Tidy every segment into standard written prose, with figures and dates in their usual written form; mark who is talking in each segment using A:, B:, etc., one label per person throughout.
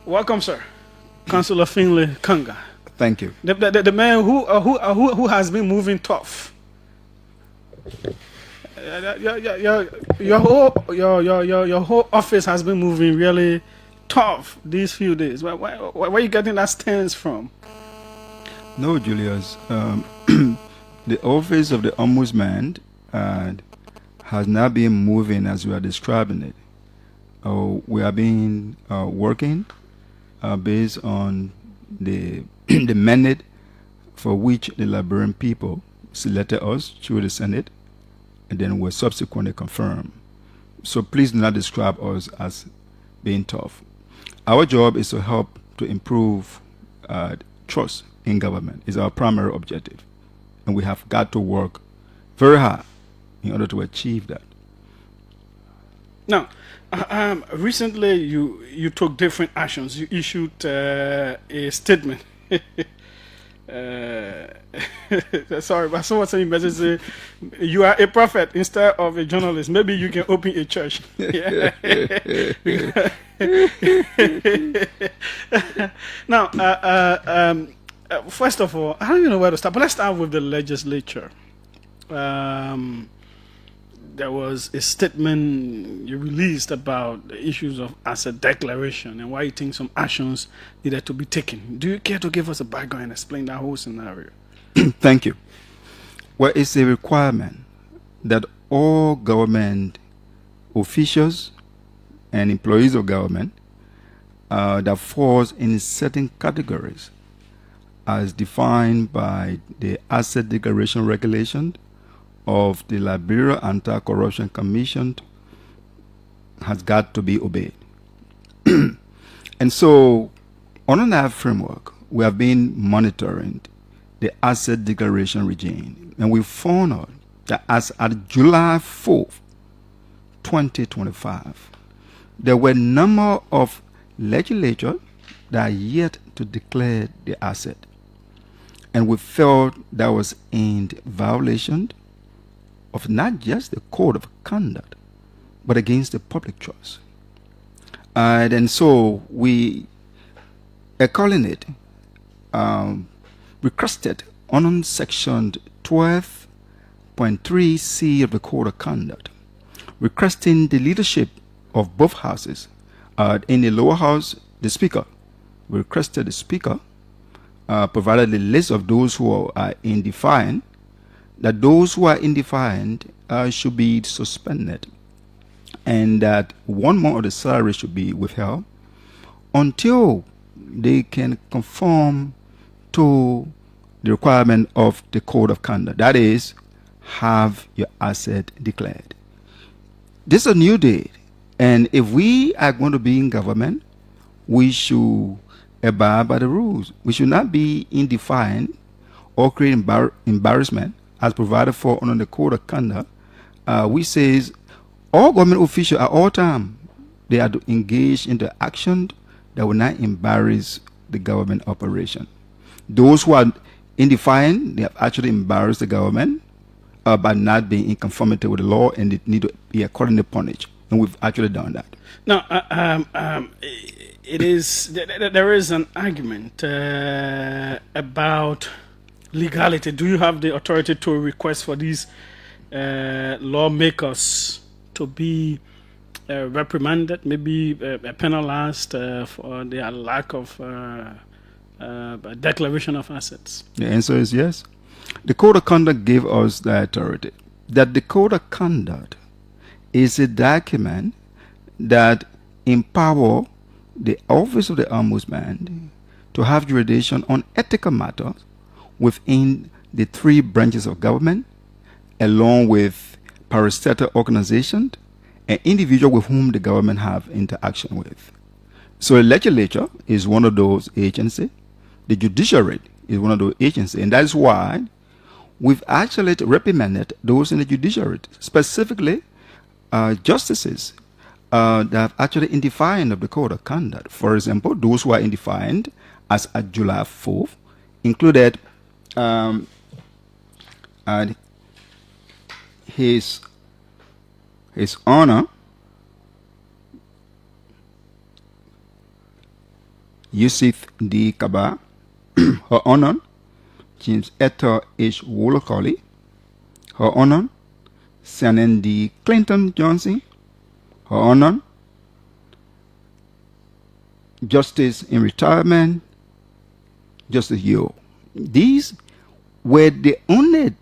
A: Welcome, sir. Councillor Finley Karngar.
B: Thank you.
A: The man who has been moving tough. Your whole office has been moving really tough these few days. Where are you getting that stance from?
B: No, Julius. The office of the Ombudsman has not been moving as we are describing it. We have been working based on the the mandate for which the Liberian people selected us through the Senate, and then were subsequently confirmed. So please do not describe us as being tough. Our job is to help to improve trust in government. Is our primary objective, and we have got to work very hard in order to achieve that.
A: Now, recently you took different actions. You issued a statement. Sorry, but someone sent me a message saying you are a prophet instead of a journalist. Maybe you can open a church. Now, first of all, I don't even know where to start, but let's start with the legislature. There was a statement you released about the issues of asset declaration and why you think some actions needed to be taken. Do you care to give us a background and explain that whole scenario?
B: Thank you. Well, it's a requirement that all government officials and employees of government that falls in certain categories as defined by the asset declaration regulation of the Liberia Anti-Corruption Commission has got to be obeyed. And so, under that framework, we have been monitoring the asset declaration regime, and we found out that as at July 4th, 2025, there were a number of legislatures that are yet to declare the asset, and we felt that was in violation of not just the code of conduct, but against the public trust. And so we, calling it, requested on section 12.3c of the code of conduct, requesting the leadership of both houses. In the lower house, the speaker, we requested the speaker provided the list of those who are in defiance, that those who are in defiance should be suspended, and that 1 month of the salary should be withheld until they can conform to the requirement of the code of conduct. That is, have your asset declared. This is a new day, and if we are going to be in government, we should abide by the rules. We should not be in defiance or create embarrassment as provided for under the code of conduct. We says all government officials at all time, they are to engage into action that will not embarrass the government operation. Those who are in defiance, they have actually embarrassed the government by not being in conformity with the law, and they need to be accordingly punished. And we've actually done that.
A: Now, there is an argument about legality. Do you have the authority to request for these lawmakers to be reprimanded, maybe penalized for their lack of declaration of assets?
B: The answer is yes. The code of conduct gave us the authority. That the code of conduct is a document that empower the office of the Ombudsman to have jurisdiction on ethical matters within the 3 branches of government, along with parastatal organizations and individuals with whom the government have interaction with. So the legislature is one of those agencies. The judiciary is one of those agencies, and that is why we've actually reprimanded those in the judiciary, specifically justices that have actually in defiance of the code of conduct. For example, those who are in defiance as at July 4th included His Honor Yusuf D. Kaba, Her Honor, James Etta H. Wolokoli, Her Honor, Shannon D. Clinton Johnson, Her Honor, Justice in Retirement, Justice Yo. These were the only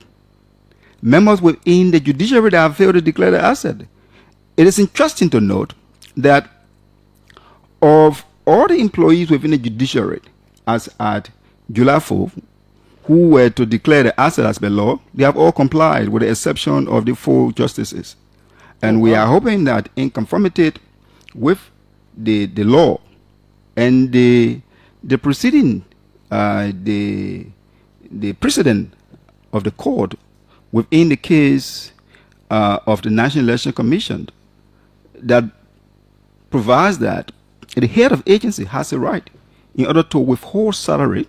B: members within the judiciary that have failed to declare the asset. It is interesting to note that of all the employees within the judiciary, as at July 4th, who were to declare the asset as below, they have all complied with the exception of the 4 justices. And we are hoping that in conformity with the law and the proceeding, the precedent of the court within the case of the National Election Commission that provides that the head of agency has a right in order to withhold salary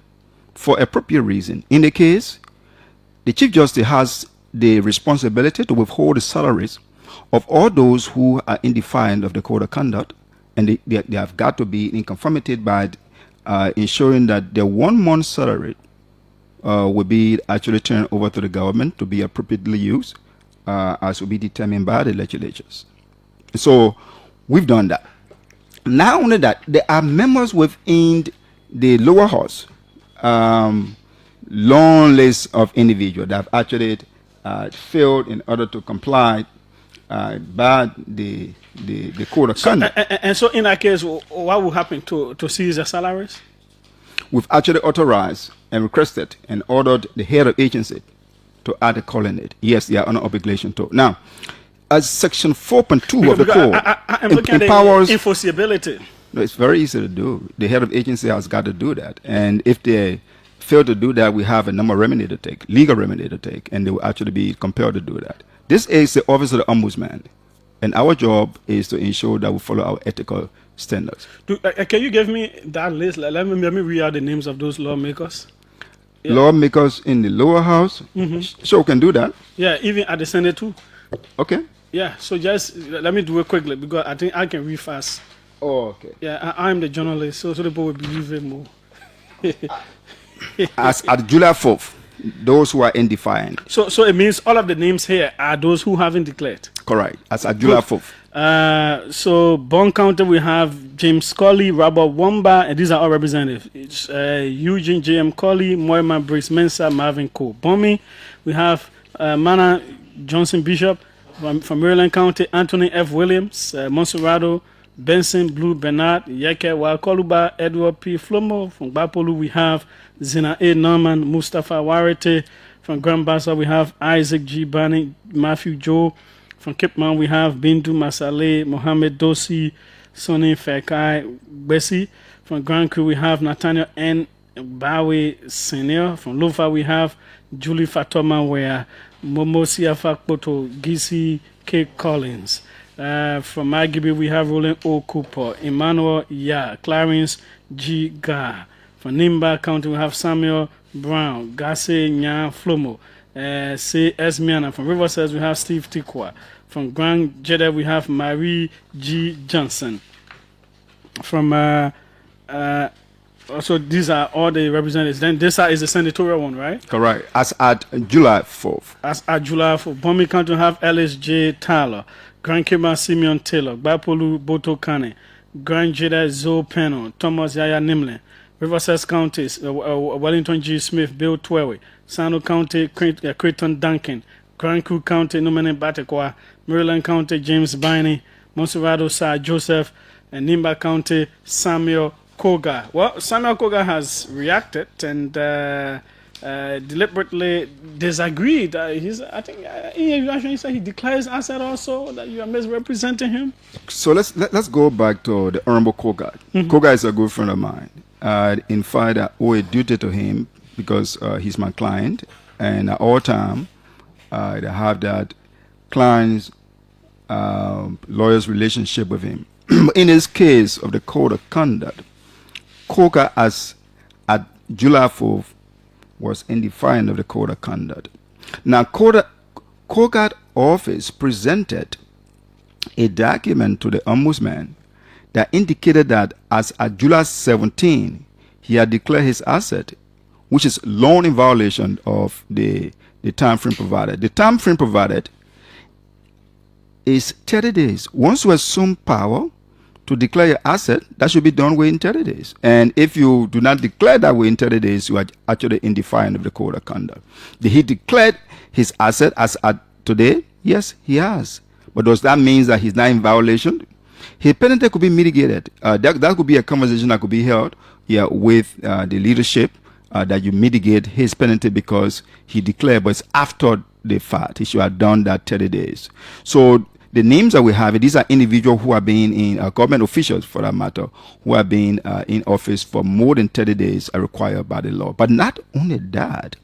B: for appropriate reason. In the case, the Chief Justice has the responsibility to withhold the salaries of all those who are in defiance of the code of conduct, and they have got to be in conformity by ensuring that their 1 month salary will be actually turned over to the government to be appropriately used, as will be determined by the legislatures. So we've done that. Not only that, there are members within the lower house, long list of individuals that have actually failed in order to comply by the code of conduct.
A: And so in that case, what will happen to seize their salaries?
B: We've actually authorized and requested and ordered the head of agency to add a call in it. Yes, they are under obligation to. Now, as Section 4.2 of the code
A: I'm looking
B: empowers
A: at the enforceability.
B: No, it's very easy to do. The head of agency has got to do that. And if they fail to do that, we have a number of remedy to take, legal remedy to take, and they will actually be compelled to do that. This is the office of the Ombudsman, and our job is to ensure that we follow our ethical standards.
A: Can you give me that list? Let me read out the names of those lawmakers.
B: Yeah. Lawmakers in the lower house, sure, we can do that.
A: Yeah, even at the Senate too.
B: Okay.
A: Yeah, so just let me do it quickly because I think I can read fast.
B: Oh, okay.
A: Yeah, I'm the journalist, so the people will believe it more.
B: As at July 4th, those who are in defiance.
A: So it means all of the names here are those who haven't declared.
B: Correct. As at July 4th.
A: So Bond County, we have James Colley, Robert Wamba, and these are all representatives. It's Eugene J.M. Colley, Moima Brace Mensa, Marvin Cole. Bomi, we have Mana Johnson Bishop from Maryland County, Anthony F. Williams, Monserrato, Benson Blue Bernard, Yeke Wakoluba, Edward P. Flomo. From Bapolu, we have Zina A. Norman, Mustafa Warete. From Grand Bassa, we have Isaac G. Bani, Matthew Joe. From Cape Mount, we have Bindu Masale, Mohammed Dosi, Sonny Fekai Bessie. From Grand Crew, we have Nathaniel N. Bawe Senior. From Lufa, we have Julie Fatoma Wea, Momo Siafakpoto, Gisi K. Collins. From Magibi, we have Roland O. Cooper, Emmanuel Ya, Clarence G. Ga. From Nimba County, we have Samuel Brown, Gase Nya Flomo, C. Esmiana. From Riverside, we have Steve Tikwa. From Grand Jeddah, we have Marie G. Johnson. From also, these are all the representatives. Then this is the senatorial one, right?
B: Correct. As at July 4th.
A: As at July 4th. Bombay County, we have Ellis J. Tyler. Grand Kima Simeon Taylor, Bapolu Boto Kane, Grand Jeddah Zoe Peno, Thomas Yaya Nimlin, Riverside County, Wellington G. Smith, Bill Twewe, Sano County, Creighton Duncan, Grand Crew County, Numene Batekwa, Maryland County, James Biney, Monserrato Sir Joseph, and Nimba County, Samuel Koga. Well, Samuel Koga has reacted and deliberately disagreed. I think he said he declares asset also that you are misrepresenting him.
B: So let's go back to the Honorable Koga. Koga is a good friend of mine. In fact, I owe a duty to him because he's my client, and at all time I have that client's lawyer's relationship with him. In this case of the code of conduct, Koga, as at July 4th, was in defiance of the code of conduct. Now, Koga office presented a document to the Ombudsman that indicated that as at July 17, he had declared his asset, which is long in violation of the time frame provided. The time frame provided is 30 days. Once you assume power to declare your asset, that should be done within 30 days. And if you do not declare that within 30 days, you are actually in defiance of the code of conduct. Did he declare his asset as at today? Yes, he has. But does that mean that he's not in violation? His penalty could be mitigated. That could be a conversation that could be held with the leadership that you mitigate his penalty because he declared, but it's after the fact. He should have done that 30 days. So the names that we have, these are individuals who have been in government officials, for that matter, who have been in office for more than 30 days are required by the law. But not only that,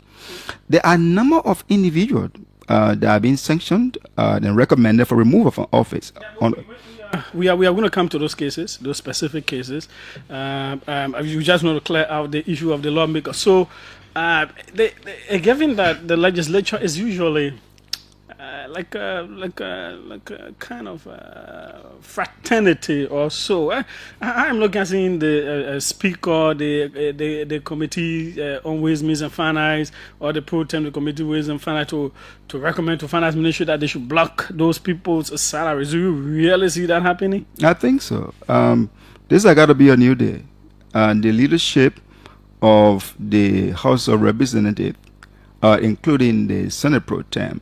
B: there are a number of individuals that have been sanctioned and recommended for removal from office.
A: We are going to come to those cases, those specific cases. You just want to clear out the issue of the lawmaker. So, given that the legislature is usually like a kind of fraternity or so. I'm looking at seeing the speaker, the committee on ways, means and finance, or the pro tem, the committee ways and finance to recommend to finance ministry that they should block those people's salaries. Do you really see that happening?
B: I think so. This has got to be a new day, and the leadership of the House of Representatives, including the Senate pro tem,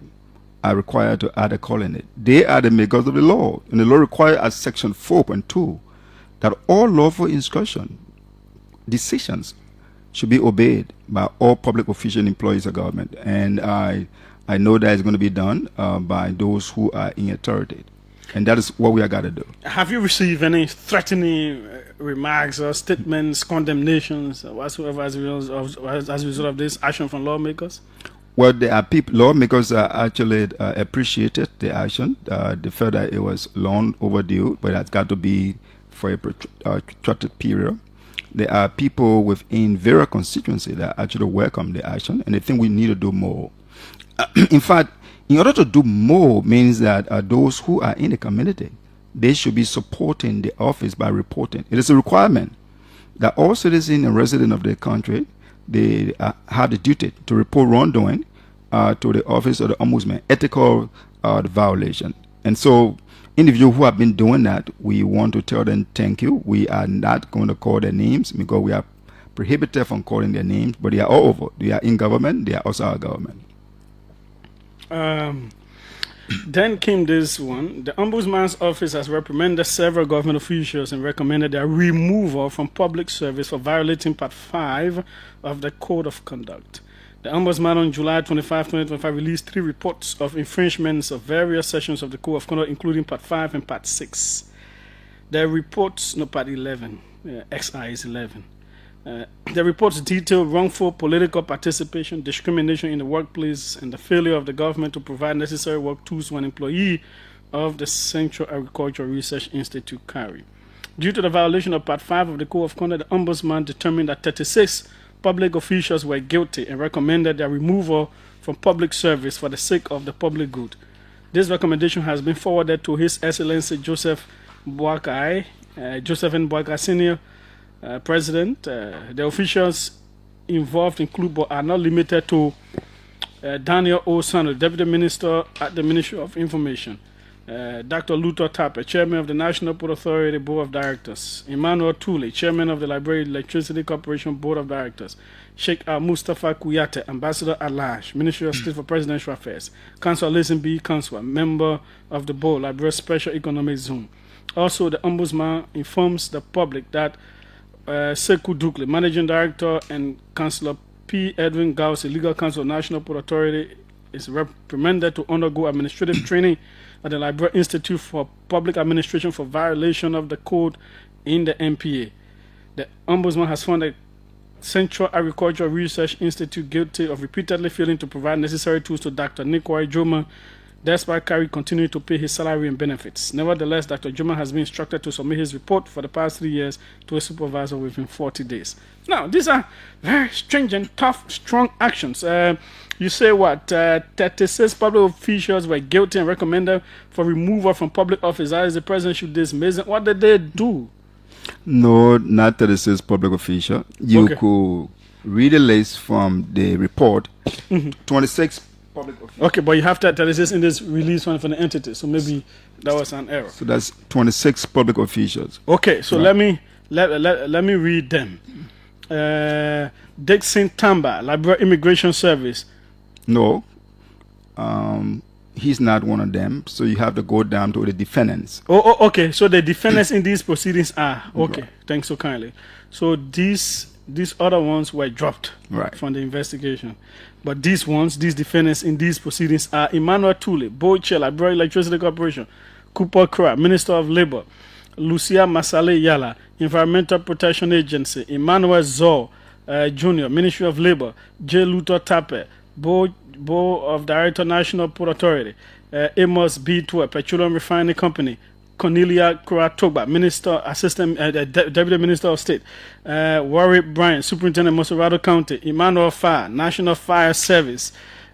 B: are required to add a call in it. They are the makers of the law, and the law requires, as Section 4.2, that all lawful instruction decisions should be obeyed by all public official employees of government. And I know that is going to be done by those who are in authority, and that is what we are going to do.
A: Have you received any threatening remarks or statements, condemnations, whatsoever as a result of this action from lawmakers?
B: Well, there are lawmakers actually appreciated the action. They felt that it was long overdue, but it's got to be for a protracted period. There are people within various constituencies that actually welcome the action, and they think we need to do more. In fact, in order to do more means that those who are in the community, they should be supporting the office by reporting. It is a requirement that all citizens and residents of the country, they have the duty to report wrongdoing to the office of the Ombudsman, ethical violation. And so individuals who have been doing that, we want to tell them thank you. We are not going to call their names because we are prohibited from calling their names, but they are all over. They are in government, they are also our government.
A: Then came this one. The Ombudsman's office has reprimanded several government officials and recommended their removal from public service for violating Part 5 of the Code of Conduct. The Ombudsman on July 25, 2025 released 3 reports of infringements of various sections of the Code of Conduct, including Part 5 and Part 6. The reports, no, Part 11, XI is 11. The reports detail wrongful political participation, discrimination in the workplace, and the failure of the government to provide necessary work tools to an employee of the Central Agricultural Research Institute, Cllr. Due to the violation of Part 5 of the Code of Conduct, the Ombudsman determined that 36 public officials were guilty and recommended their removal from public service for the sake of the public good. This recommendation has been forwarded to His Excellency Joseph Boakai, Joseph N. Boakai Sr., President. The officials involved include but are not limited to Daniel O. Sanders, Deputy Minister at the Ministry of Information, Dr. Luther Tapper, Chairman of the National Port Authority Board of Directors, Emmanuel Tule, Chairman of the Liberia Electricity Corporation Board of Directors, Sheikh Mustafa Kuyate, Ambassador at Large, Ministry of State for Presidential Affairs, Councillor Listen B. Councillor, Member of the Board, Liberia Special Economic Zone. Also, the Ombudsman informs the public that Sekou Dukle, Managing Director, and Councillor P. Edwin Gauss, Legal Counsel of National Port Authority, is recommended to undergo administrative training at the Liberia Institute for Public Administration for violation of the code in the MPA. The Ombudsman has found the Central Agricultural Research Institute guilty of repeatedly failing to provide necessary tools to Dr. Nikwai Joma, despite Cllr continuing to pay his salary and benefits. Nevertheless, Dr. Joma has been instructed to submit his report for the past 3 years to a supervisor within 40 days. Now, these are very strange and tough, strong actions. You say what? 36 public officials were guilty and recommended for removal from public office. As the president should dismiss it. What did they do?
B: No, not 36 public official. You
A: Okay.
B: could read a list from the report. 26 public official.
A: Okay, but you have to tell us this in this release one for the entity. So maybe that was an error.
B: So that's 26 public officials.
A: Okay, so
B: Right.
A: let me read them. Dixon Tamba, Liberia Immigration Service.
B: No, he's not one of them. So you have to go down to the defendants.
A: Okay. So the defendants in these proceedings are okay. Thanks so kindly. So these other ones were dropped
B: Right.
A: from the investigation, but these defendants in these proceedings are Emmanuel Tule, Board Chair, Liberia Electricity Corporation, Cooper Kra, Minister of Labor, Lucia Masale Yala, Environmental Protection Agency, Emmanuel Zor Jr., Ministry of Labor, J. Luther Tape, Board of Director, National Port Authority, Amos B. Tua, Petroleum Refining Company, Cornelia Kuratoba, Minister, Assistant Deputy Minister of State, Warwick Bryant, Superintendent, Mosorado County, Emmanuel Fire, National Fire Service,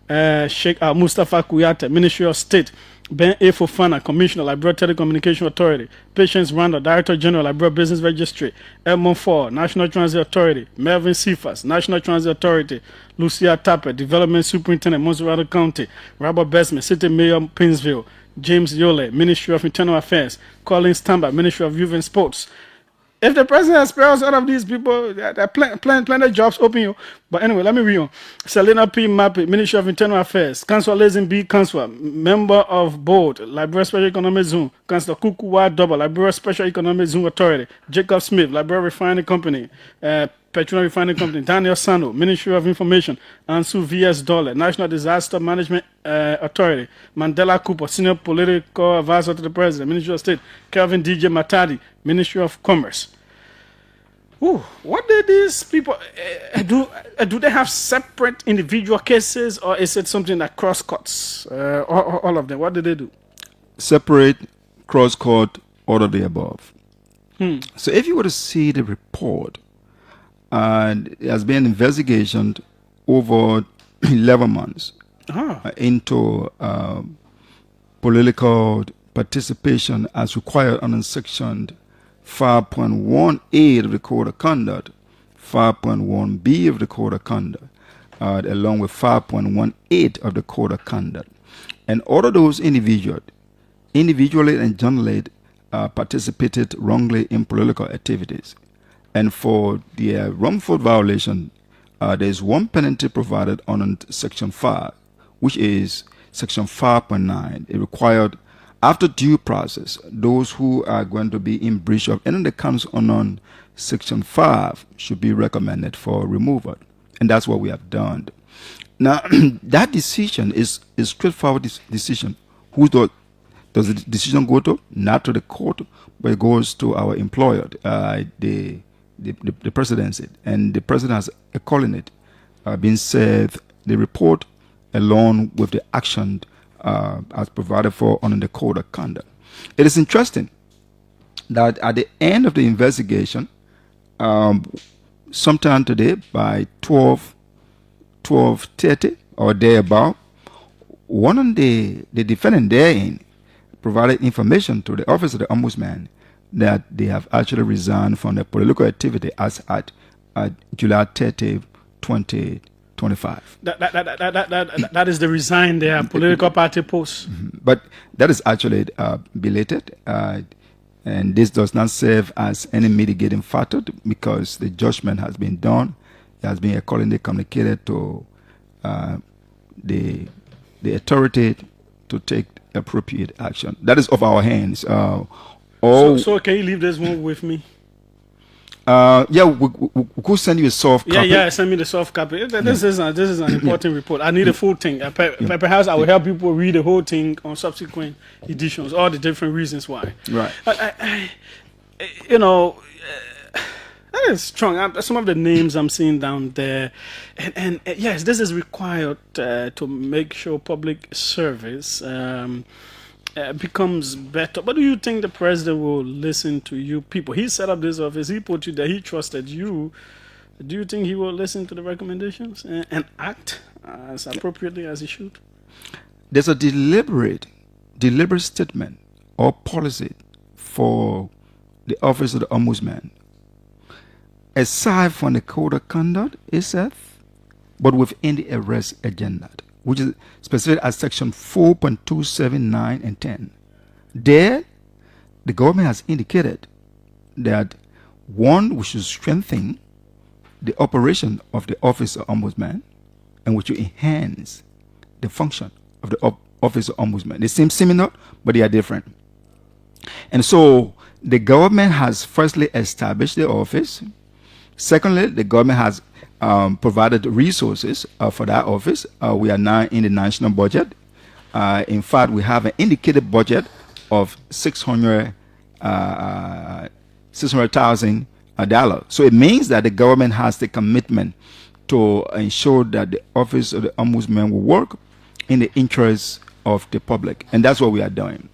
A: Sheikh Mustafa Kuyate, Ministry of State, Ben A. Fofana, Commissioner, Liberia Telecommunication Authority, Patience Randall, Director General, Liberia Business Registry, Edmond Ford, National Transit Authority, Melvin Cephas, National Transit Authority, Lucia Tapper, Development Superintendent, Mosorado County, Robert Besman, City Mayor, Painesville, James Yole, Ministry of Internal Affairs, Colin Stamba, Ministry of Youth and Sports. If the president expels all of these people, there are plenty of jobs open. You. But anyway, let me read on. Selena P. Mappy, Ministry of Internal Affairs. Councillor Lazin B. Councillor, Member of Board, Liberia Special Economic Zone. Councillor Kukuwa Double, Liberia Special Economic Zone Authority. Jacob Smith, Liberia Refining Company. Petroleum Refining Company, Daniel Sano, Ministry of Information, Ansu V.S. Dollar, National Disaster Management Authority, Mandela Cooper, Senior Political Advisor to the President, Ministry of State, Kelvin D.J. Matadi, Ministry of Commerce. Ooh, what did these people do? Do they have separate individual cases, or is it something that cross-cuts all of them? What did they do?
B: Separate, cross-court, all of the above. So if you were to see the report, and it has been an investigation over 11 months into political participation as required under Section 5.1A of the Code of Conduct, 5.1B of the Code of Conduct, along with 5.18 of the Code of Conduct. And all of those individually and generally participated wrongly in political activities. And for the wrongful violation, there is one penalty provided under Section 5, which is Section 5.9. It required, after due process, those who are going to be in breach of any of the counts under Section 5 should be recommended for removal. And that's what we have done. Now, that decision is a straightforward decision. Who does the decision go to? Not to the court, but it goes to our employer, the presidency, and the president has calling it been served the report along with the action as provided for under the Code of Conduct. It is interesting that at the end of the investigation, sometime today by 12:30 or thereabout, one of the defendant therein provided information to the office of the Ombudsman that they have actually resigned from their political activity as at July 30, 2025.
A: That is the resign their political party posts.
B: But that is actually belated, and this does not serve as any mitigating factor because the judgment has been done. It has been accordingly communicated to the authority to take appropriate action. That is off our hands.
A: So can you leave this one with me?
B: Yeah, we could send you a soft copy.
A: Yeah, send me the soft copy. This is an important report. I need a full thing. Perhaps I will help people read the whole thing on subsequent editions, all the different reasons why.
B: Right.
A: That is strong. Some of the names I'm seeing down there, and yes, this is required to make sure public service becomes better. But do you think the president will listen to you people? He set up this office. He put you there. He trusted you. Do you think he will listen to the recommendations and act as appropriately as he should?
B: There's a deliberate statement or policy for the office of the Ombudsman, aside from the code of conduct itself, but within the arrest agenda, which is specified as section 4.279 and 10. There, the government has indicated that one, we should strengthen the operation of the office of Ombudsman, and which will enhance the function of the office of Ombudsman. They seem similar, but they are different. And so the government has firstly established the office. Secondly, the government has provided resources for that office. We are now in the national budget. In fact, we have an indicated budget of $600,000. So it means that the government has the commitment to ensure that the office of the Ombudsman will work in the interests of the public, and that's what we are doing.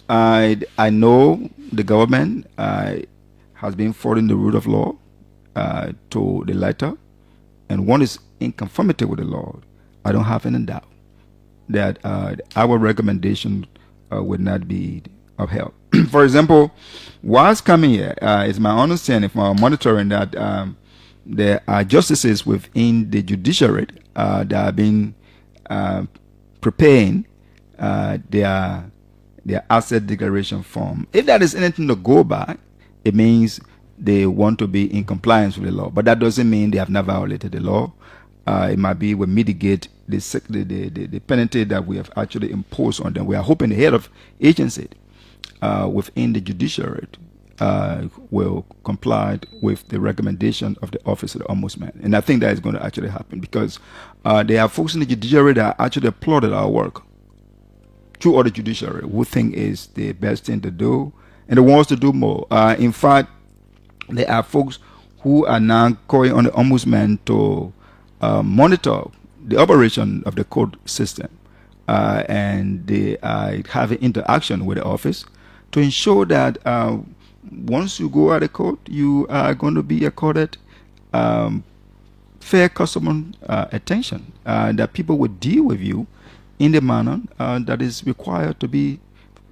B: I know the government has been following the rule of law to the letter, and one is in conformity with the law. I don't have any doubt that our recommendation would not be upheld. For example, whilst coming here, it's my understanding from our monitoring that there are justices within the judiciary that have been preparing their asset declaration form. If that is anything to go by, it means they want to be in compliance with the law. But that doesn't mean they have not violated the law. It might be we mitigate the penalty that we have actually imposed on them. We are hoping the head of agency within the judiciary will comply with the recommendation of the office of the Ombudsman. And I think that is going to actually happen because there are folks in the judiciary that actually applauded our work through all the judiciary who think is the best thing to do and they wants to do more. In fact, there are folks who are now calling on the Ombudsman to monitor the operation of the court system and they have an interaction with the office to ensure that once you go out of court, you are going to be accorded fair customer attention, that people will deal with you in the manner that is required to be,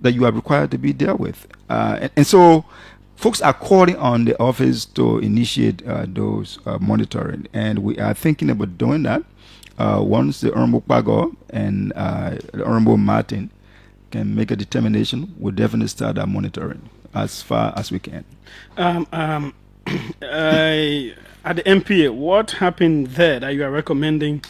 B: that you are required to be dealt with. And so folks are calling on the office to initiate those monitoring, and we are thinking about doing that once the Honorable Pago and the Honorable Martin can make a determination. We'll definitely start our monitoring as far as we can.
A: At the MPA, what happened there that you are recommending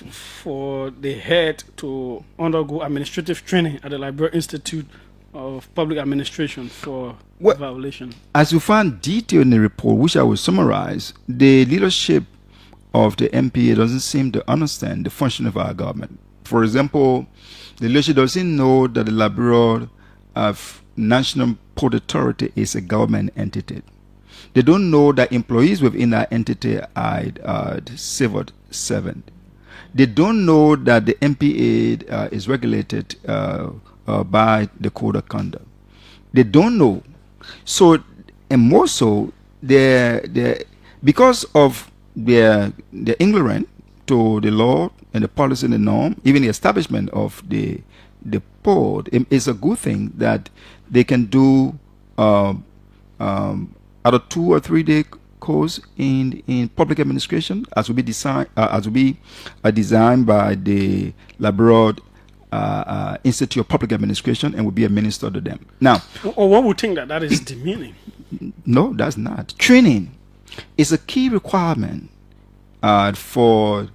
A: for the head to undergo administrative training at the Liberia Institute of Public Administration for violation?
B: As you find detail in the report, which I will summarize, the leadership of the MPA doesn't seem to understand the function of our government. For example, the leadership doesn't know that the Liberia National Port Authority is a government entity. They don't know that employees within that entity are civil servants. They don't know that the MPA is regulated by the code of conduct. They don't know. So, and more so, because of their ignorance to the law and the policy and the norm, even the establishment of the port, it's a good thing that they can do either 2 or 3 day course in public administration, as will be designed by the Liberia Institute of Public Administration, and will be administered to them. Now,
A: or one would think that is demeaning.
B: No, that's not. Training is a key requirement for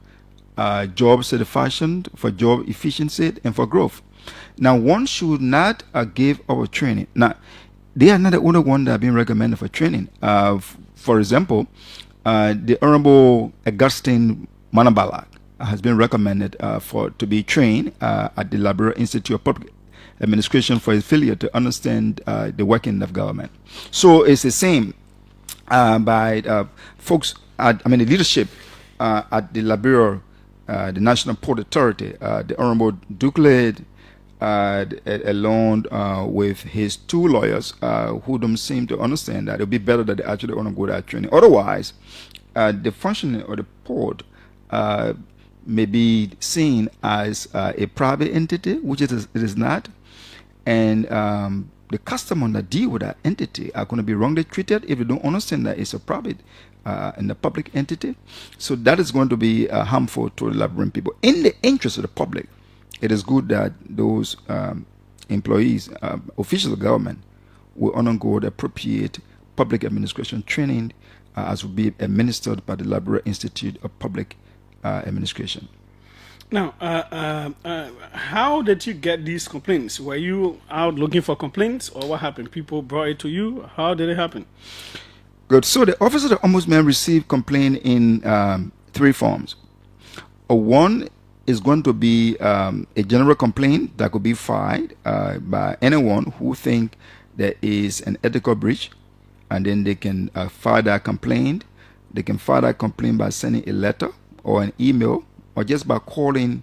B: job satisfaction, for job efficiency, and for growth. Now, one should not give our training. Now, they are not the only one that have been recommended for training. For example, the Honorable Augustine Manabalak has been recommended to be trained at the Liberia Institute of Public Administration for his failure to understand the working of government. So it's the same by folks, the leadership at the Liberia, the National Port Authority, the Honorable Duclade, along with his 2 lawyers who don't seem to understand that it would be better that they actually want to go that training. Otherwise, the functioning of the port may be seen as a private entity, which it is not, and the customers that deal with that entity are going to be wrongly treated if they don't understand that it's a private and a public entity. So that is going to be harmful to the Liberian people. In the interest of the public, it is good that those employees, officials of government, will undergo the appropriate public administration training as will be administered by the Liberia Institute of Public Administration.
A: Now, how did you get these complaints? Were you out looking for complaints, or what happened? People brought it to you. How did it happen?
B: Good. So the Office of the Ombudsman received complaint in 3 forms. One is going to be a general complaint that could be filed by anyone who think there is an ethical breach, and then they can file that complaint. They can file that complaint by sending a letter or an email, or just by calling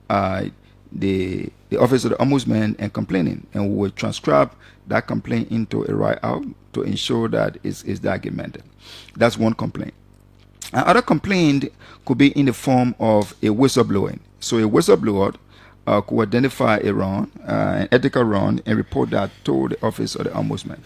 B: the Office of the Ombudsman and complaining, and we will transcribe that complaint into a write-out to ensure that it's documented. That's one complaint. Another complaint could be in the form of a whistleblowing. So a whistleblower could identify a wrong, an ethical wrong, and report that to the Office of the Ombudsman.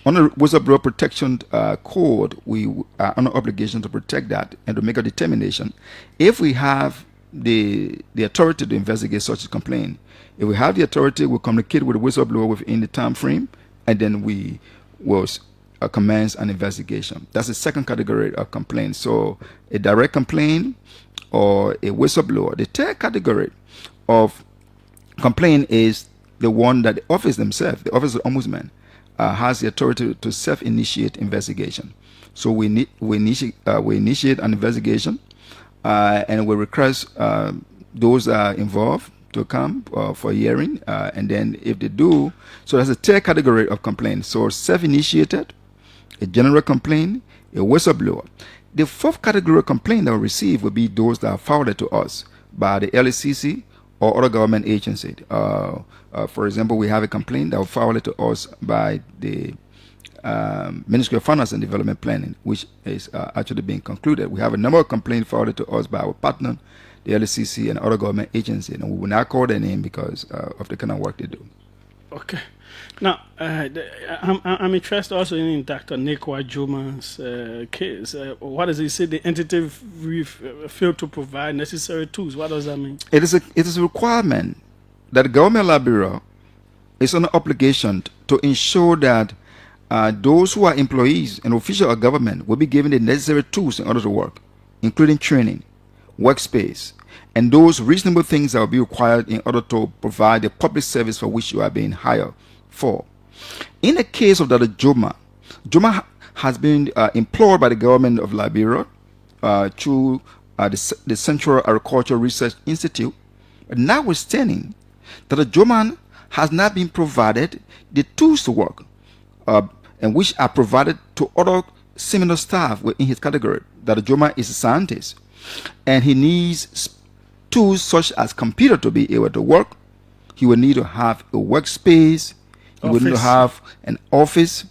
B: Under Whistleblower Protection Code, we are under obligation to protect that and to make a determination if we have the authority to investigate such a complaint. If we have the authority, we'll communicate with the whistleblower within the time frame, and then we will commence an investigation. That's the second category of complaint. So a direct complaint or a whistleblower. The third category of complaint is the one that the office themselves, the Office of the Ombudsman, has the authority to self-initiate investigation. So we initiate an investigation, and we request those involved to come for hearing, and then if they do, so that's a third category of complaint. So self-initiated, a general complaint, a whistleblower. The fourth category of complaint that we receive will be those that are forwarded to us by the LCC or other government agency. For example, we have a complaint that was forwarded to us by the Ministry of Finance and Development Planning, which is actually being concluded. We have a number of complaints forwarded to us by our partner, the LCC, and other government agencies, and we will not call their name because of the kind of work they do.
A: Okay. Now, I'm interested also in Dr. Nekwa Juma's case. What does he say? The entity failed to provide necessary tools. What does that mean?
B: It is a requirement that the government of Liberia is under obligation to ensure that those who are employees and officials of government will be given the necessary tools in order to work, including training, workspace, and those reasonable things that will be required in order to provide the public service for which you are being hired for. In the case of Dr. Juma has been employed by the government of Liberia through the Central Agricultural Research Institute. But notwithstanding, Dr. Juma has not been provided the tools to work, and which are provided to other similar staff within his category. Dr. Juma is a scientist, and he needs tools such as computer to be able to work. He will need to have a workspace. He will need to have an office.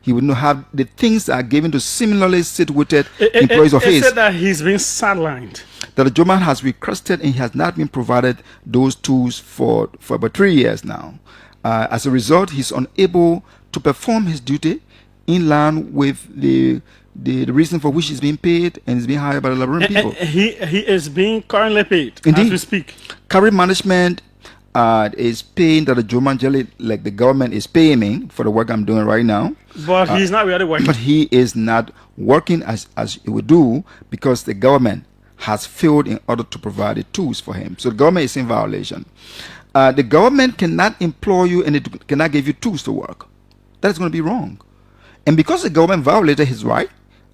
B: He will not have the things that are given to similarly situated employees of his.
A: It said that he's been sidelined.
B: That the German has requested and he has not been provided those tools for about 3 years now. As a result, he's unable to perform his duty in line with the reason for which he's being paid and is being hired by the Liberian people.
A: He is being currently paid.
B: Indeed.
A: As we speak.
B: Cllr management is paying that the German jelly, like the government is paying me for the work I'm doing right now.
A: But he's not really working.
B: But he is not working as he would do because the government has failed in order to provide the tools for him. So the government is in violation. The government cannot employ you and it cannot give you tools to work. That is going to be wrong. And because the government violated his right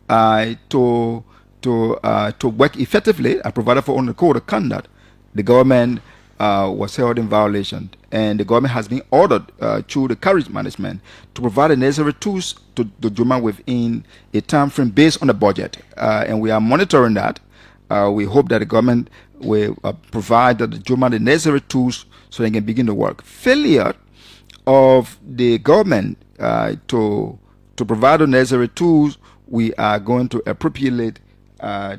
B: to work effectively, provided for under the code of conduct, the government was held in violation, and the government has been ordered through the Cllr management to provide the necessary tools to the Juma within a time frame based on the budget, and we are monitoring that. We hope that the government will provide the Juma the necessary tools so they can begin to work. Failure of the government to provide the necessary tools, we are going to appropriately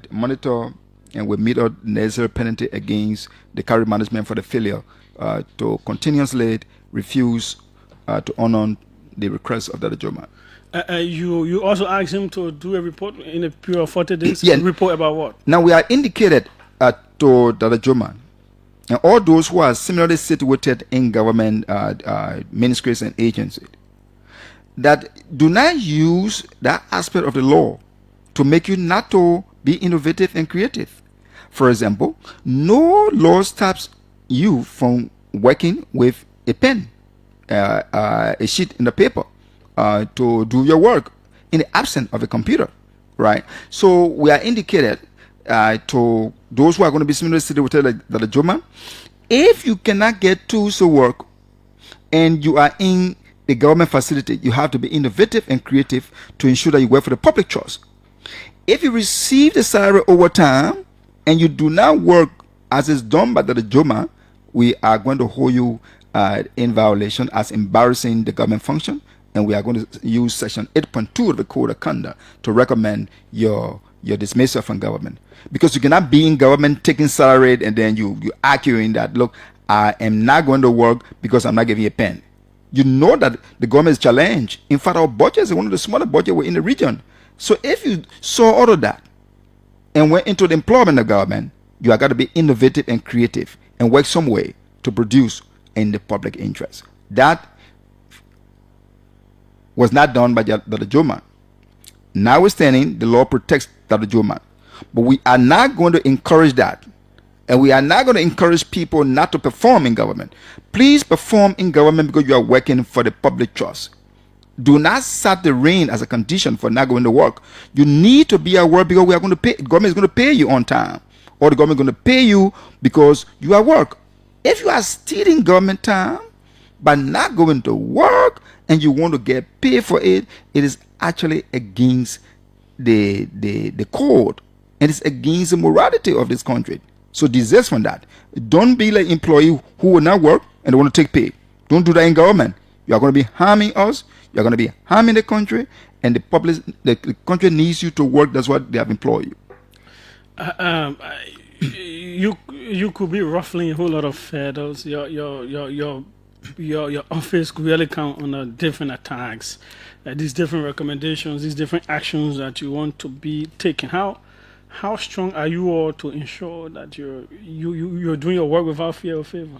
B: monitor and will meet out necessary penalty against the Cllr management for the failure to continuously refuse to honor the request of Dr. Joma.
A: You also asked him to do a report in a period of 40 days.
B: Yeah.
A: Report about what?
B: Now we are indicated to Dr. Joma and all those who are similarly situated in government ministries and agencies that do not use that aspect of the law to make you not to be innovative and creative. For example, no law stops you from working with a pen, a sheet in the paper, to do your work in the absence of a computer, right? So we are indicated to those who are going to be similarly situated like the Joma, if you cannot get tools to work and you are in the government facility, you have to be innovative and creative to ensure that you work for the public trust. If you receive the salary over time and you do not work as is done by the Joma, we are going to hold you in violation as embarrassing the government function, and we are going to use section 8.2 of the Code of Conduct to recommend your dismissal from government. Because you cannot be in government taking salary and then you arguing that, look, I am not going to work because I'm not giving you a pen. You know that the government is challenged. In fact, our budget is one of the smaller budgets in the region. So if you saw all of that and went into the employment of government, you are got to be innovative and creative and work some way to produce in the public interest. That was not done by Dr. Joma. Notwithstanding, the law protects Dr. Joma. But we are not going to encourage that. And we are not going to encourage people not to perform in government. Please perform in government because you are working for the public trust. Do not set the rain as a condition for not going to work. You need to be at work because we are going to pay. The government is going to pay you on time, or the government is going to pay you because you are at work. If you are stealing government time by not going to work and you want to get paid for it, it is actually against the code, and it's against the morality of this country. So desist from that. Don't be like employee who will not work and they want to take pay. Don't do that in government. You are going to be harming us. You are going to be harming the country, and the country needs you to work. That's why they have employed
A: you. You could be ruffling a whole lot of feathers. Your office could really count on different attacks, these different recommendations, these different actions that you want to be taken. How strong are you all to ensure that you're doing your work without fear or favor?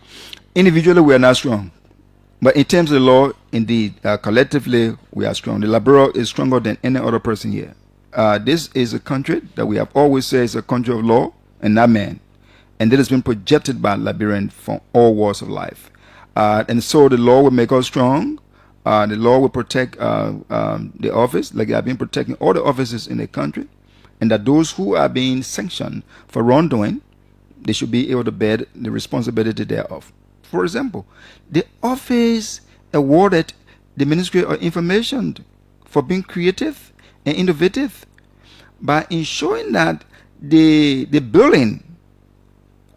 B: Individually, we are not strong. But in terms of the law, indeed, collectively, we are strong. The Liberia is stronger than any other person here. This is a country that we have always said is a country of law and not man. And that has been projected by Liberians from all walks of life. And so the law will make us strong. The law will protect the office, like they have been protecting all the offices in the country. And that those who are being sanctioned for wrongdoing, they should be able to bear the responsibility thereof. For example, the office awarded the Ministry of Information for being creative and innovative by ensuring that the building,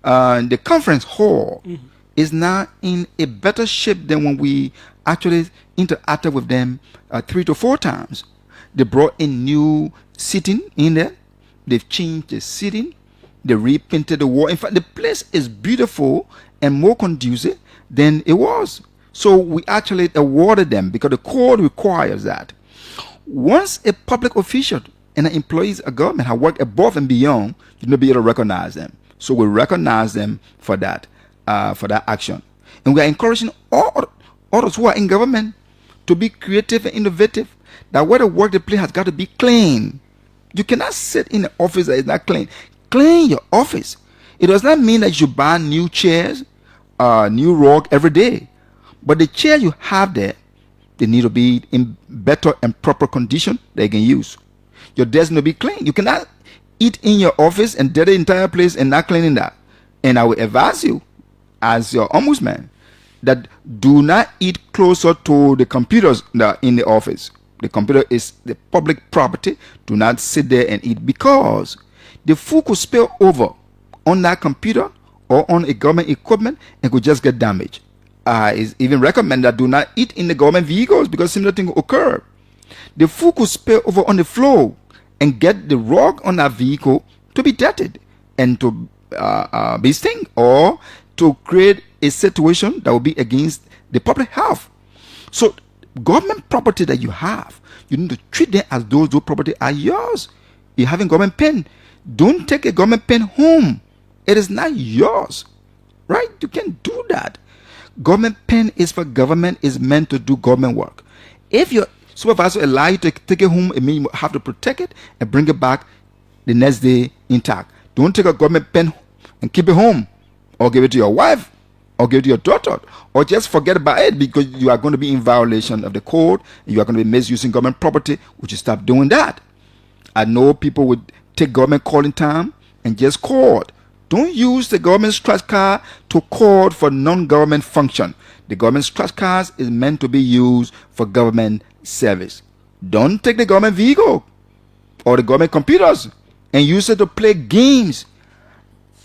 B: the conference hall, is now in a better shape than when we actually interacted with them 3 to 4 times. They brought in new seating in there. They've changed the seating. They repainted the wall. In fact, the place is beautiful and more conducive than it was. So we actually awarded them because the code requires that. Once a public official and an employees of government have worked above and beyond, you need to be able to recognize them. So we recognize them for that action. And we are encouraging all others who are in government to be creative and innovative. That where the work they play has got to be clean. You cannot sit in an office that is not clean. Clean your office. It does not mean that you buy new chairs, new rug every day. But the chair you have there, they need to be in better and proper condition they can use. Your desk need to be clean. You cannot eat in your office and dirty the entire place and not cleaning that. And I will advise you, as your ombudsman, that do not eat closer to the computers that are in the office. The computer is the public property. Do not sit there and eat, because the food could spill over on that computer or on a government equipment and could just get damaged. It's even recommended that do not eat in the government vehicles because similar thing will occur. The food could spill over on the floor and get the rug on that vehicle to be dirtied and to be sting, or to create a situation that will be against the public health. So government property that you have, you need to treat them as those property are yours. You're having government pen. Don't take a government pen home. It is not yours. Right? You can't do that. Government pen is for government, is meant to do government work. If your supervisor allow you to take it home, it means you have to protect it and bring it back the next day intact. Don't take a government pen and keep it home, or give it to your wife, or give it to your daughter, or just forget about it because you are going to be in violation of the code. You are going to be misusing government property. Would you stop doing that? I know people would take government calling time and just call. Don't use the government scratch card to call for non-government function. The government scratch card is meant to be used for government service. Don't take the government vehicle or the government computers and use it to play games.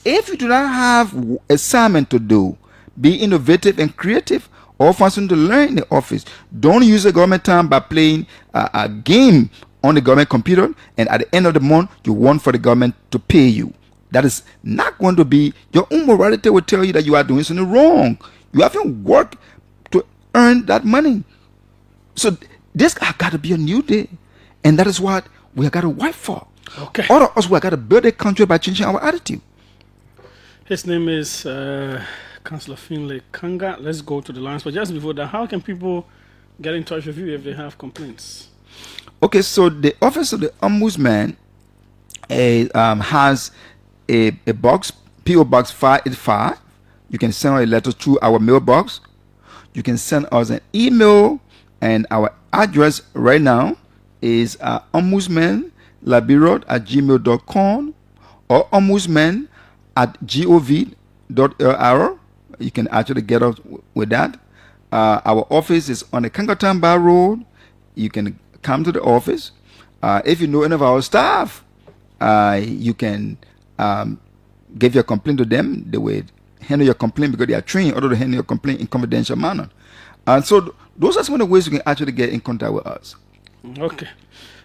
B: If you do not have assignment to do, be innovative and creative, or find something to learn in the office. Don't use the government time by playing a game on the government computer, and at the end of the month, you want for the government to pay you. That is not going to be, your own morality will tell you that you are doing something wrong. You haven't worked to earn that money. So this has got to be a new day. And that is what we have got to fight for.
A: Okay.
B: All of us, we have got to build a country by changing our attitude.
A: His name is Councillor Finley Karngar. Let's go to the lines. But just before that, how can people get in touch with you if they have complaints?
B: Okay, so the Office of the Ombudsman has a box, P.O. Box 585. You can send a letter through our mailbox. You can send us an email, and our address right now is ombudsmanliberia@gmail.com or ombudsman@gov.lr. You can actually get us with that. Our office is on the Kangartown Bar Road. You can come to the office. If you know any of our staff, you can give your complaint to them. They will handle your complaint because they are trained to handle your complaint in confidential manner. And so those are some of the ways you can actually get in contact with us.
A: Okay.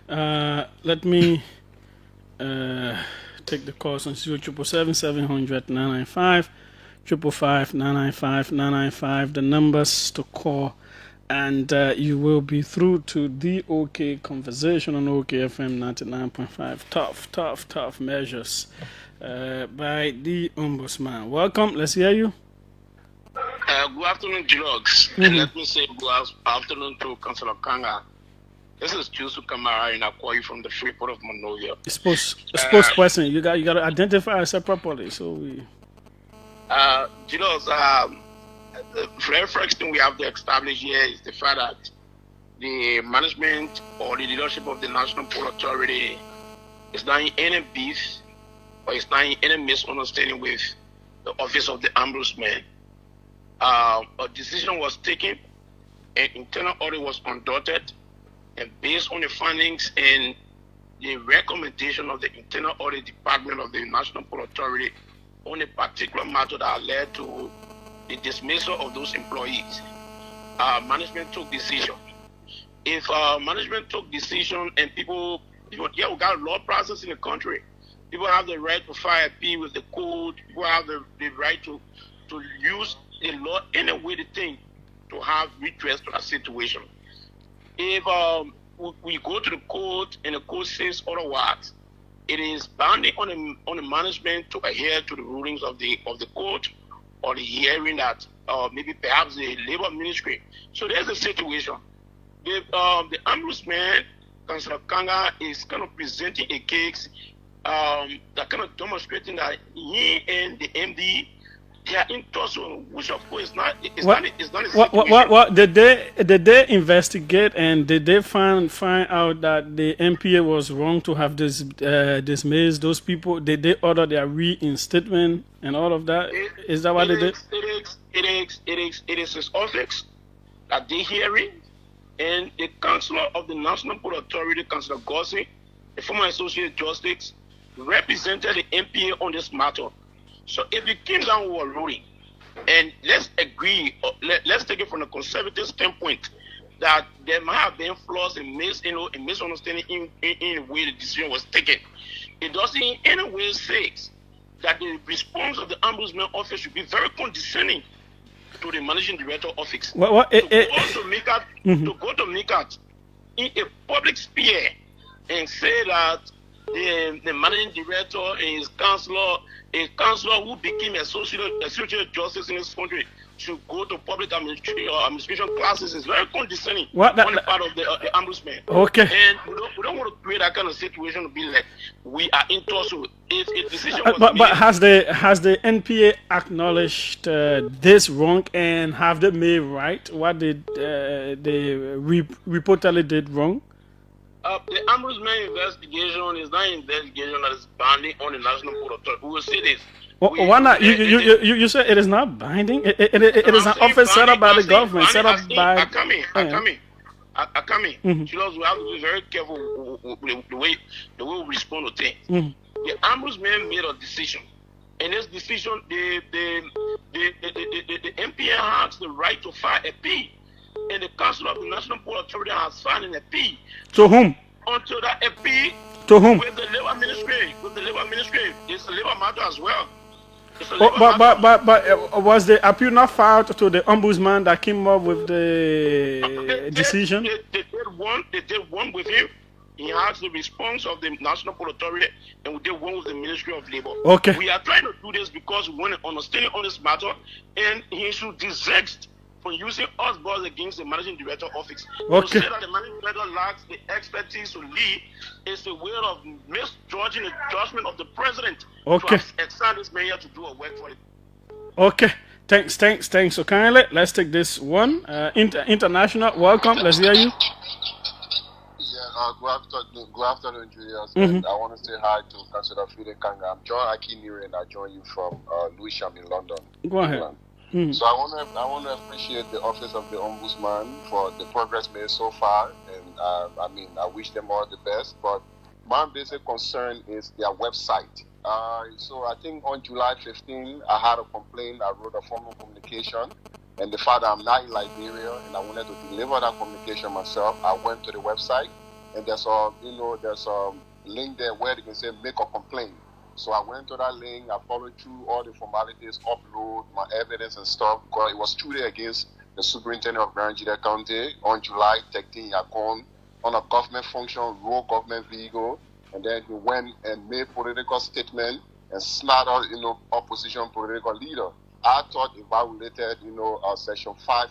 A: Let me take the calls on 0777700 995 995 995. The numbers to call, and you will be through to the OK conversation on OKFM 99.5. Tough measures by the Ombudsman. Welcome. Let's hear you.
C: Good afternoon, Julogs. And let me say good afternoon to Councillor Karngar. This is Joseph Kamara, and I call you from the Freeport of Monrovia.
A: Spokesperson, you got to identify yourself properly. So we.
C: Julogs, the very first thing we have to establish here is the fact that the management or the leadership of the National Port Authority is not in any beef or is not in any misunderstanding with the Office of the Ombudsman. A decision was taken, an internal audit was conducted, and based on the findings and the recommendation of the internal audit department of the National Port Authority on a particular matter that led to the dismissal of those employees, management took decision. If management took decision and people, we got a law process in the country. People have the right to file a appeal with the code. People have the right to use the law any way they think to have redress to a situation. If we go to the court and the court says otherwise, it is bounding on the management to adhere to the rulings of the court or the hearing that maybe perhaps the labor ministry. So there's a situation. The Ombudsman, Councillor Karngar, is kind of presenting a case that kind of demonstrating that he and the MD, they are in tussle, which of course is not a situation.
A: What did they investigate, and did they find out that the MPA was wrong to have dismissed those people? Did they order their reinstatement and all of that? Is that what they did?
C: It is his office that they hearing, and the Councillor of the National Port Authority, Councillor Gossi, the former Associate Justice, represented the MPA on this matter. So if it came down with a ruling, and let's agree, let's take it from a conservative standpoint, that there might have been flaws and misunderstanding in the way the decision was taken. It doesn't in any way say that the response of the Ombudsman office should be very condescending to the managing director office
A: to go
C: to make out in a public sphere and say that the managing director is a counselor who became a social justice in this country should go to public administration classes is very condescending on the part of the ombudsman.
A: Okay.
C: And we don't want to create that kind of situation to be like we are in tussle. If a decision was
A: but
C: made,
A: has the NPA acknowledged this wrong, and have they made right what they reportedly did wrong?
C: The ombudsman investigation is not an investigation that is binding on the National Board of Authority. We will say this.
A: Why not? You said it is not binding. It is an office set up by the government, set up by.
C: Akami. We have to be very careful with the way we respond to things. The ombudsman made a decision. In this decision, the MPA has the right to file a plea, and the Council of the National Board Authority has filed an appeal.
A: To whom?
C: Until that appeal.
A: To whom?
C: With the Labor Ministry. It's a labor matter as well.
A: But was the appeal not filed to the ombudsman that came up with the decision?
C: They did one with him. He has the response of the National Board Authority, and we did one with the Ministry of Labor.
A: Okay.
C: We are trying to do this because we want to understand on this matter, and he should desist from using us boys against the managing director office.
A: Okay.
C: To say that the managing director lacks the expertise to lead is a way of misjudging the judgment of the president.
A: Okay.
C: To extend this man here to do a work for it.
A: Okay. Thanks so kindly. Let's take this one. International, welcome. Let's hear you.
D: Good afternoon, Julius. And I want to say hi to Councillor Finley Karngar. I'm John Akinire, and I join you from Lewisham in London.
A: Go ahead.
D: So I want to appreciate the Office of the Ombudsman for the progress made so far, and I wish them all the best. But my basic concern is their website. So I think on July 15, I had a complaint. I wrote a formal communication, and the fact that I'm not in Liberia and I wanted to deliver that communication myself, I went to the website, and there's a link there where they can say make a complaint. So I went to that link, I followed through all the formalities, upload my evidence and stuff, because it was truly against the superintendent of Grand County on July 13. I gone on a government function, road government vehicle, and then he went and made political statement and slandered, opposition political leader. I thought it violated, section 5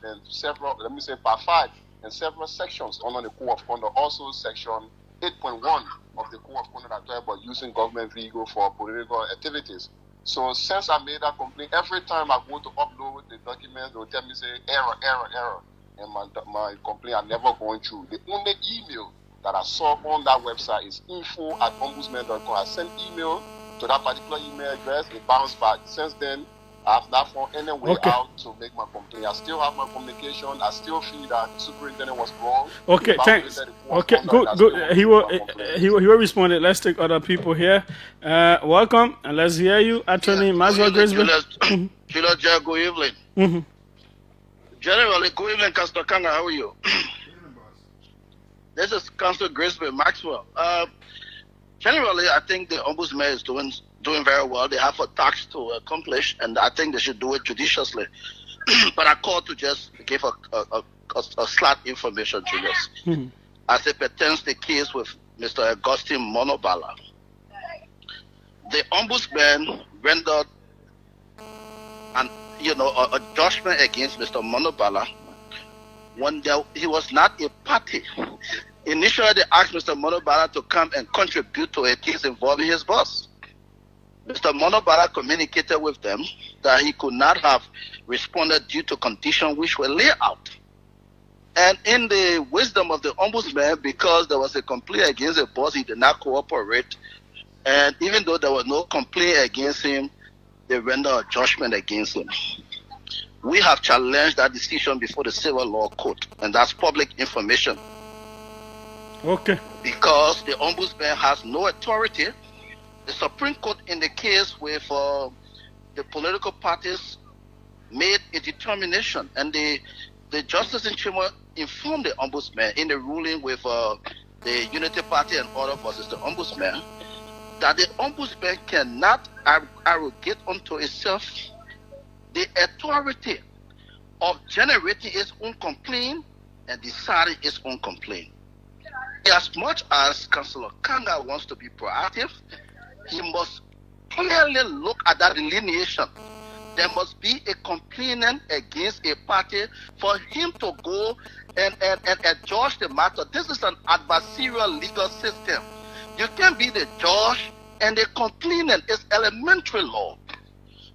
D: and several, part 5 and several sections under the Code of Conduct, also section 8.1 of the Code of Conduct that talk about using government vehicle for political activities. So since I made that complaint, every time I go to upload the documents, they will tell me, say, error. And my complaint are never going through. The only email that I saw on that website is info@ombudsman.com. I sent email to that particular email address, it bounced back. Since then, I have not found any way out to make my complaint. I still have my communication. I still feel that the superintendent was wrong.
A: Okay, thanks. Okay, good. He will respond. Let's take other people here. Welcome, and let's hear you, Attorney Maxwell Grisby.
C: Good evening. Generally, good evening, Councillor Karngar. How are you? This is Councillor Grisby Maxwell. Generally, I think the Ombudsman is doing very well. They have a task to accomplish, and I think they should do it judiciously. But I called to just give a slight information to this. As it pertains to the case with Mr. Augustine Monobala. The Ombudsman rendered a judgment against Mr. Monobala when he was not a party. Initially, they asked Mr. Monobala to come and contribute to a case involving his boss. Mr. Monobala communicated with them that he could not have responded due to conditions which were laid out. And in the wisdom of the Ombudsman, because there was a complaint against the boss, he did not cooperate. And even though there was no complaint against him, they rendered a judgment against him. We have challenged that decision before the Civil Law Court, and that's public information.
A: Okay.
C: Because the Ombudsman has no authority. The Supreme Court, in the case with the political parties, made a determination, and the Justice in Chima informed the Ombudsman in the ruling with the Unity Party and order versus the Ombudsman, that the Ombudsman cannot arrogate unto itself
E: the authority of generating its own complaint and deciding its own complaint. As much as Councillor Karngar wants to be proactive, he must clearly look at that delineation. There must be a complainant against a party for him to go and judge the matter. This is an adversarial legal system. You can't be the judge and the complainant. It's elementary law.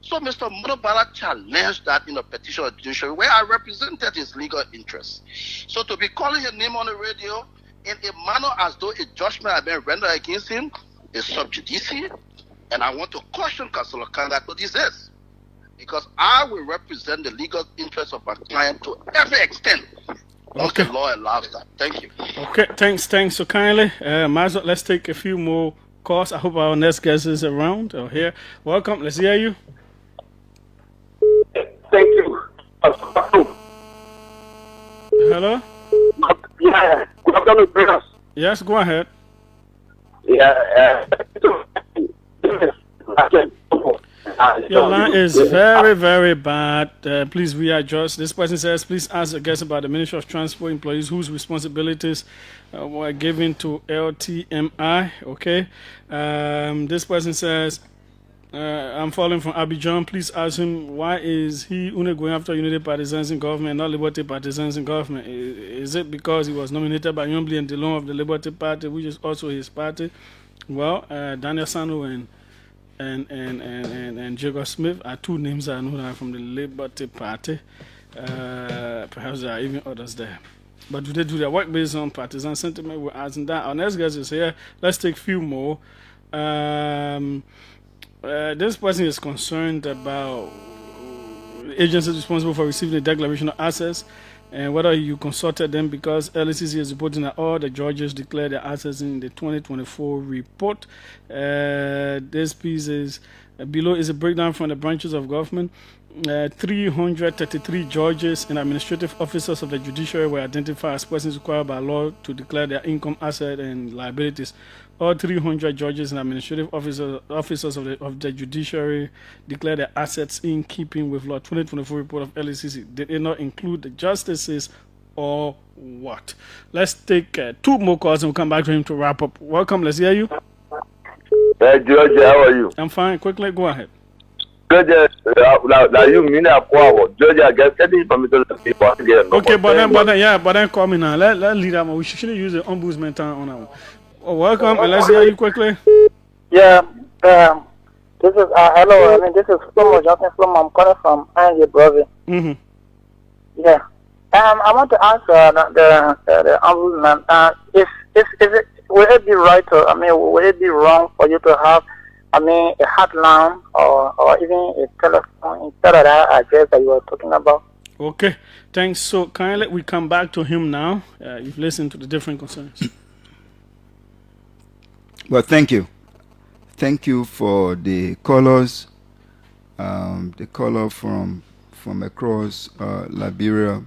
E: So Mr. Mudobala challenged that in a petition of judiciary where I represented his legal interests. So to be calling his name on the radio in a manner as though a judgment had been rendered against him is sub judice, and I want to caution Councillor Karngar to desist, because I will represent the legal interests of my client to every extent once the law allows that. Thank you.
A: Okay, thanks so kindly. Let's take a few more calls. I hope our next guest is around or here. Welcome, let's hear you.
F: Thank you.
A: Hello?
F: Yeah, good afternoon, brothers.
A: Yes, go ahead.
F: Yeah,
A: your line is very, very bad. Please readjust. This person says, please ask the guest about the Ministry of Transport employees whose responsibilities were given to LTMI. Okay. This person says, I'm following from Abidjan. Please ask him, why is he only going after Unity partisans in government, not Liberty partisans in government? Is it because he was nominated by Yombly and Delon of the Liberty Party, which is also his party? Well, Daniel Sano and Jacob Smith are two names I know are from the Liberty Party. Perhaps there are even others there. But do they do their work based on partisan sentiment? We're asking that. Our next guest is here. Let's take a few more. This person is concerned about agencies responsible for receiving the declaration of assets and whether you consulted them, because LCC is reporting that all the judges declared their assets in the 2024 report. This piece is below is a breakdown from the branches of government. 333 judges and administrative officers of the judiciary were identified as persons required by law to declare their income, asset, and liabilities. All 300 judges and administrative officers of the judiciary declared their assets in keeping with law. 2024 report of LCC. Did it not include the justices or what? Let's take two more calls and we'll come back to him to wrap up. Welcome. Let's hear you.
F: Hey, George, how are you?
A: I'm fine. Quickly, go ahead.
F: George, you mean George, I guess any permission to people again.
A: Okay, but then call me now. Let lead them. We shouldn't use the ombudsman time on that. Oh, welcome, and let's hear you quickly.
G: Yeah, this is hello. I mean, this is Slomo Johnson Slomo. I'm calling from Angie Brother. Yeah. I want to ask the ombudsman. Is it will it be right or will it be wrong for you to have a hotline or even a telephone instead of that address that you were talking about?
A: Okay, thanks. So kindly we come back to him now. You've listened to the different concerns.
B: Well, thank you. Thank you for the callers. The caller from across Liberia.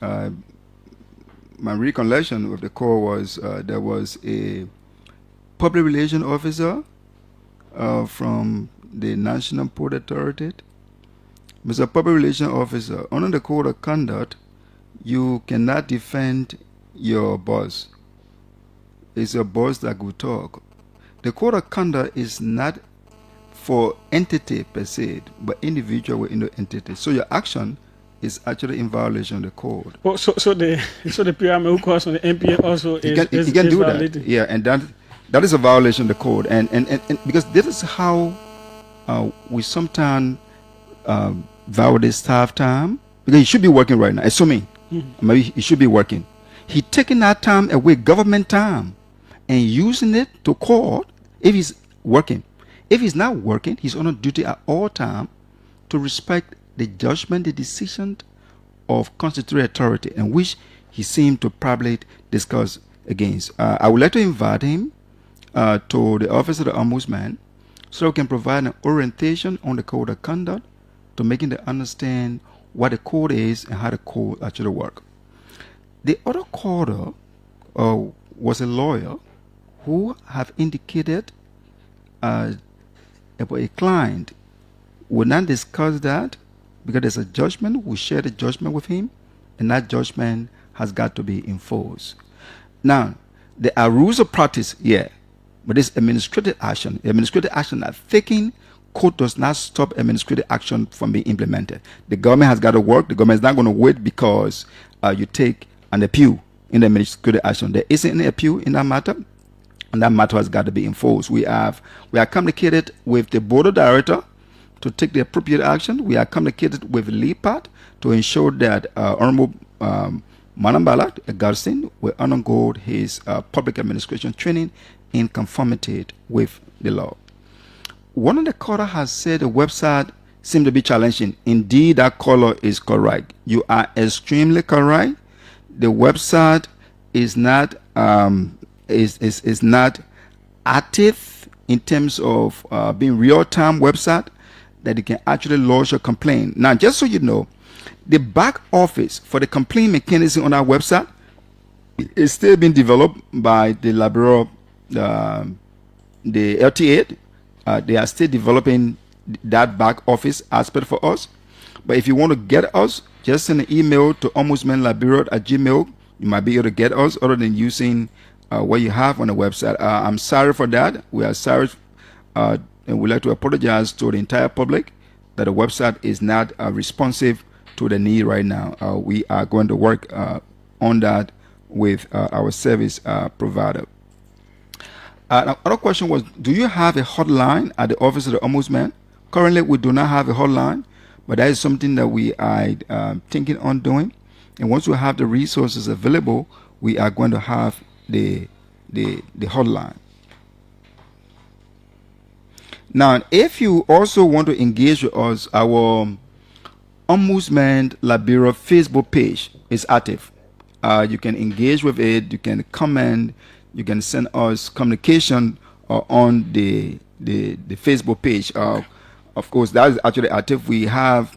B: My recollection of the call was there was a public relation officer from the National Port Authority. Mr. Public Relation Officer, under the Code of Conduct, you cannot defend your boss. It's your boss that will talk. The Code of Conduct is not for entity per se, but individual within the entity. So your action is actually in violation of the code.
A: Oh, so the PRM who calls on the NPA also
B: you can do
A: violated.
B: That. Yeah, and that is a violation of the code. And because this is how we sometimes violate staff time, because he should be working right now. Assuming maybe he should be working. He taking that time away, government time, and using it to court if he's working. If he's not working, he's on duty at all time to respect the judgment, the decision of constituted authority, in which he seemed to probably discuss against. I would like to invite him to the office of the Ombudsman so we can provide an orientation on the code of conduct to making them understand what the code is and how the code actually works. The other caller was a lawyer who have indicated about a client We'll not discuss that because there's a judgment. We share the judgment with him, and that judgment has got to be enforced. Now, there are rules of practice here, but this administrative action, are taken. Court does not stop administrative action from being implemented. The government has got to work. The government is not going to wait because you take an appeal in the administrative action. There isn't any appeal in that matter, and that matter has got to be enforced. We are communicated with the board of director to take the appropriate action. We are communicated with LEPAD to ensure that Honorable Manambala Garsin will undergo his public administration training in conformity with the law. One of the caller has said the website seems to be challenging. Indeed, that caller is correct. You are extremely correct. The website is not is not active in terms of being real-time website that you can actually lodge a complaint. Now, just so you know, the back office for the complaint mechanism on our website is still being developed by the Liberia, the LTA. They are still developing that back office aspect for us. But if you want to get us, just send an email to ombudsmanliberia@gmail. You might be able to get us other than using what you have on the website. I'm sorry for that. We are sorry, and we'd like to apologize to the entire public that the website is not responsive to the need right now. We are going to work on that with our service provider. Another question was, do you have a hotline at the office of the Ombudsman? Currently, we do not have a hotline, but that is something that we are thinking on doing. And once we have the resources available, we are going to have the hotline. Now, if you also want to engage with us, our Ombudsman Liberia Facebook page is active. You can engage with it. You can comment. You can send us communication on the Facebook page. Of course, that is actually active. We have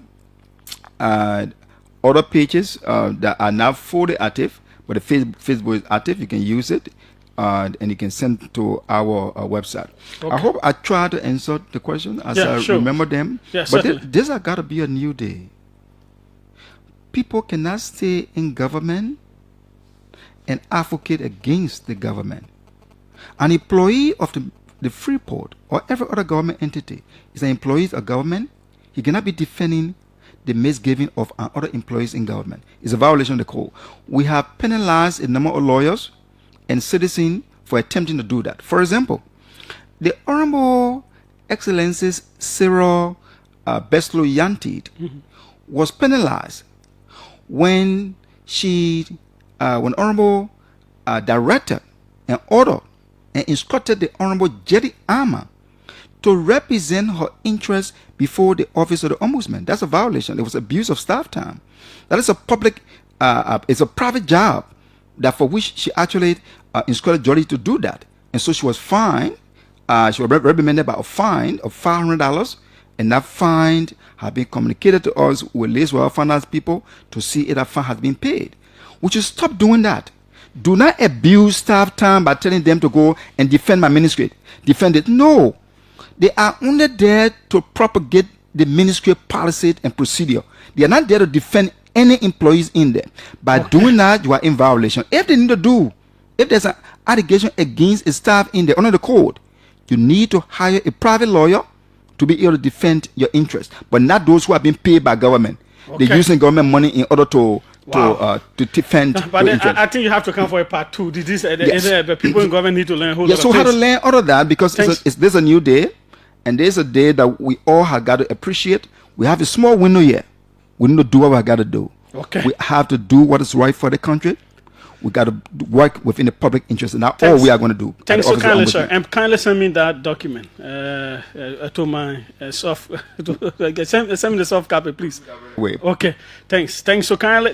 B: other pages that are not fully active, but the Facebook is active. You can use it, and you can send to our website. Okay. I hope I try to answer the question as I remember them.
A: Yes,
B: but this has got to be a new day. People cannot stay in government and advocate against the government. An employee of the Freeport or every other government entity is an employee of government. He cannot be defending the misgiving of other employees in government. It's a violation of the code. We have penalized a number of lawyers and citizens for attempting to do that. For example, the Honorable Excellencies Cllr Beslo Yantid was penalized when when Honorable directed an order and instructed the Honorable Jetty Armour to represent her interests before the office of the Ombudsman. That's a violation. It was abuse of staff time. That is a public, it's a private job that for which she actually instructed Jolly to do that. And so she was fined. She was reprimanded by a fine of $500, and that fine has been communicated to us with Liz Well Finance people to see if that fine has been paid. We should stop doing that. Do not abuse staff time by telling them to go and defend my ministry. Defend it. No. They are only there to propagate the ministry policy and procedure. They are not there to defend any employees in there. By doing that, you are in violation. If they need to do, if there's an allegation against a staff in there under the code, you need to hire a private lawyer to be able to defend your interests, but not those who have been paid by government. They're using government money in order to defend.
A: But I think you have to come for a part two. The people in government need to learn.
B: So how to learn all of that, because there's a new day, and there's a day that we all have got to appreciate. We have a small window here. We need to do what we got to do. Okay. We have to do what is right for the country. We got to work within the public interest, and that's all we are going to do.
A: Thanks so kindly, sir. And kindly send me that document to my soft. Send me the soft copy, please.
B: Wait.
A: Okay. Thanks so kindly.